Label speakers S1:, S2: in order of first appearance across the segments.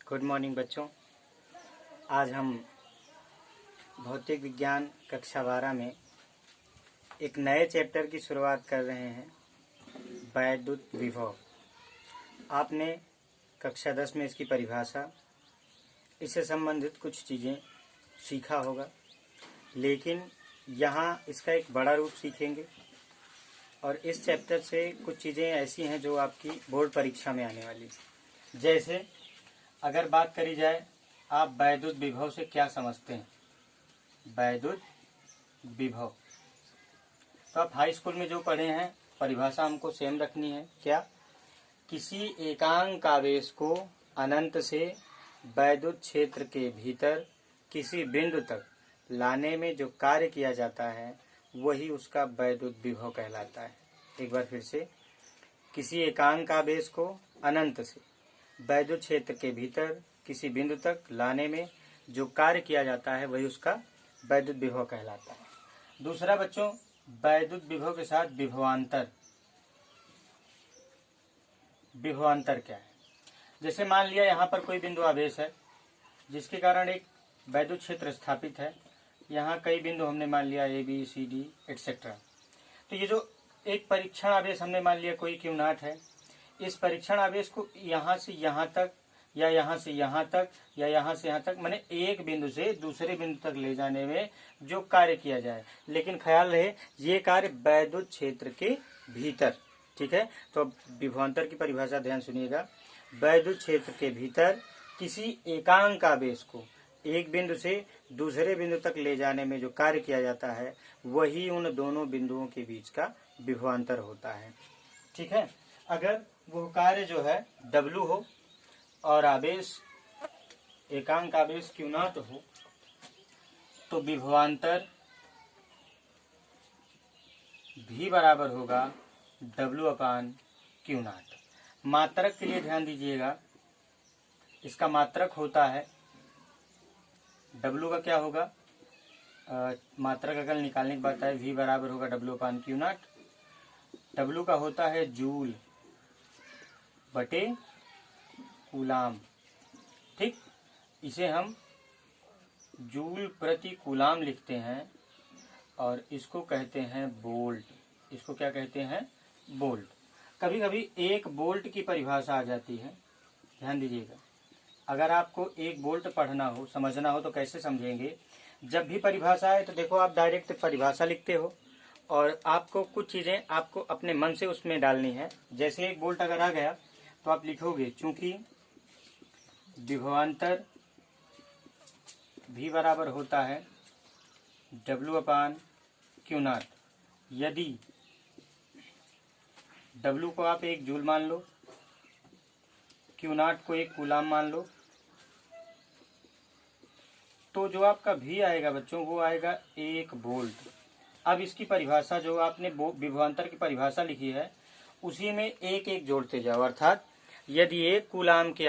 S1: Good morning बच्चों। आज हम भौतिक विज्ञान कक्षा 12 में एक नए चैप्टर की शुरुआत कर रहे हैं, वैद्युत विभव। आपने कक्षा 10 में इसकी परिभाषा, इससे संबंधित कुछ चीज़ें सीखा होगा, लेकिन यहाँ इसका एक बड़ा रूप सीखेंगे और इस चैप्टर से कुछ चीज़ें ऐसी हैं जो आपकी बोर्ड परीक्षा में आने वाली। जैसे अगर बात करी जाए, आप वैद्युत विभव से क्या समझते हैं? वैद्युत विभव तो आप हाई स्कूल में जो पढ़े हैं, परिभाषा हमको सेम रखनी है। क्या? किसी एकांक आवेश को अनंत से वैद्युत क्षेत्र के भीतर किसी बिंदु तक लाने में जो कार्य किया जाता है वही उसका वैद्युत विभव कहलाता है। एक बार फिर से, किसी एकांक आवेश को अनंत से वैद्युत क्षेत्र के भीतर किसी बिंदु तक लाने में जो कार्य किया जाता है वही उसका वैद्युत विभव कहलाता है। दूसरा बच्चों, वैद्युत विभव के साथ विभवांतर। विभवांतर क्या है? जैसे मान लिया यहाँ पर कोई बिंदु आवेश है जिसके कारण एक वैद्युत क्षेत्र स्थापित है। यहाँ कई बिंदु हमने मान लिया A B C D etcetera. तो ये जो एक परीक्षण आवेश हमने मान लिया कोई Q0 है, इस परीक्षण आवेश को यहाँ से यहाँ तक या यहाँ से यहाँ तक या यहाँ से यहाँ तक, माने एक बिंदु से दूसरे बिंदु तक ले जाने में जो कार्य किया जाए, लेकिन ख्याल रहे ये कार्य वैद्युत क्षेत्र के भीतर। ठीक है, तो विभवांतर की परिभाषा ध्यान सुनिएगा। वैद्युत क्षेत्र के भीतर किसी एकांक आवेश को एक बिंदु से दूसरे बिंदु तक ले जाने में जो कार्य किया जाता है वही उन दोनों बिंदुओं के बीच का विभवांतर होता है। ठीक है, अगर वो कार्य जो है W हो और आवेश एकांक आवेश Q0 हो तो विभवांतर V बराबर होगा W/Q0। मात्रक के लिए ध्यान दीजिएगा, इसका मात्रक होता है W का क्या होगा, मात्रक अगर निकालने की बात है V बराबर होगा W/Q0। W का होता है जूल बटे कूलाम। ठीक, इसे हम जूल प्रति कूलाम लिखते हैं और इसको कहते हैं वोल्ट। इसको क्या कहते हैं? वोल्ट। कभी कभी एक वोल्ट की परिभाषा आ जाती है, ध्यान दीजिएगा। अगर आपको एक वोल्ट पढ़ना हो, समझना हो तो कैसे समझेंगे? जब भी परिभाषा आए तो देखो, आप डायरेक्ट परिभाषा लिखते हो और आपको कुछ चीजें आपको अपने मन से उसमें डालनी है। जैसे एक वोल्ट अगर आ गया तो आप लिखोगे, चूंकि विभवांतर V बराबर होता है W/Q0। यदि W को आप एक जूल मान लो, Q0 को एक कूलाम मान लो, तो जो आपका V आएगा बच्चों वो आएगा 1 वोल्ट। अब इसकी परिभाषा जो आपने विभवांतर की परिभाषा लिखी है उसी में एक एक जोड़ते जाओ। अर्थात यदि एक कूलाम के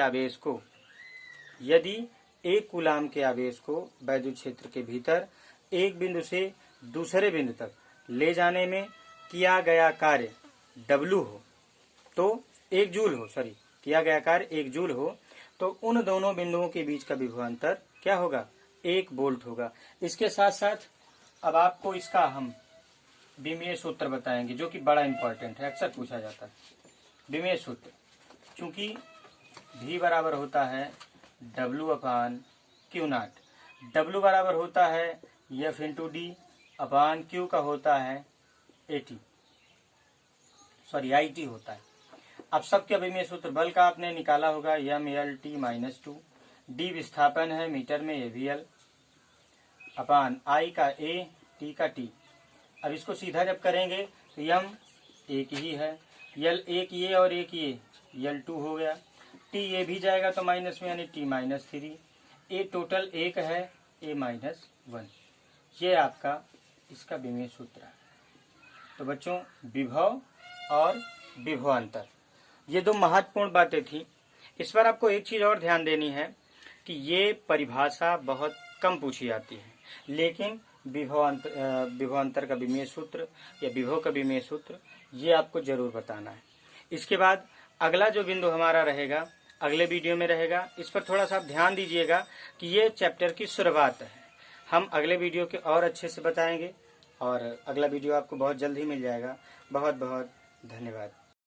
S1: आवेश को वैद्युत क्षेत्र के भीतर एक बिंदु से दूसरे बिंदु तक ले जाने में किया गया कार्य W हो तो 1 जूल हो, किया गया कार्य 1 जूल हो, तो उन दोनों बिंदुओं के बीच का विभवांतर क्या होगा? 1 वोल्ट होगा। इसके साथ साथ अब आपको इसका हम विमीय सूत्र बताएंगे जो कि बड़ा इंपॉर्टेंट है, अक्सर पूछा जाता है। विमीय सूत्र, चूंकि V बराबर होता है W/Q0। W बराबर होता है F/D/Q का होता है IT होता है। अब सबके विमीय सूत्र बल का आपने निकाला होगा, MLT-2, D विस्थापन है मीटर में AVL अपान I का A, T का T। अब इसको सीधा जब करेंगे तो M एक ही है, L एक ये और एक ये, L2 हो गया। T ये भी जाएगा तो माइनस में, यानी T-3। A टोटल 1 है, A-1। ये आपका इसका विमीय सूत्र है। तो बच्चों, विभव और विभवांतर ये दो महत्वपूर्ण बातें थी। इस पर आपको एक चीज और ध्यान देनी है कि ये परिभाषा बहुत कम पूछी जाती है, लेकिन विभवांतर का विमीय सूत्र या विभव का विमीय सूत्र ये आपको जरूर बताना है। इसके बाद अगला जो बिंदु हमारा रहेगा, अगले वीडियो में रहेगा। इस पर थोड़ा सा आप ध्यान दीजिएगा कि ये चैप्टर की शुरुआत है। हम अगले वीडियो के और अच्छे से बताएंगे और अगला वीडियो आपको बहुत जल्द ही मिल जाएगा। बहुत बहुत धन्यवाद।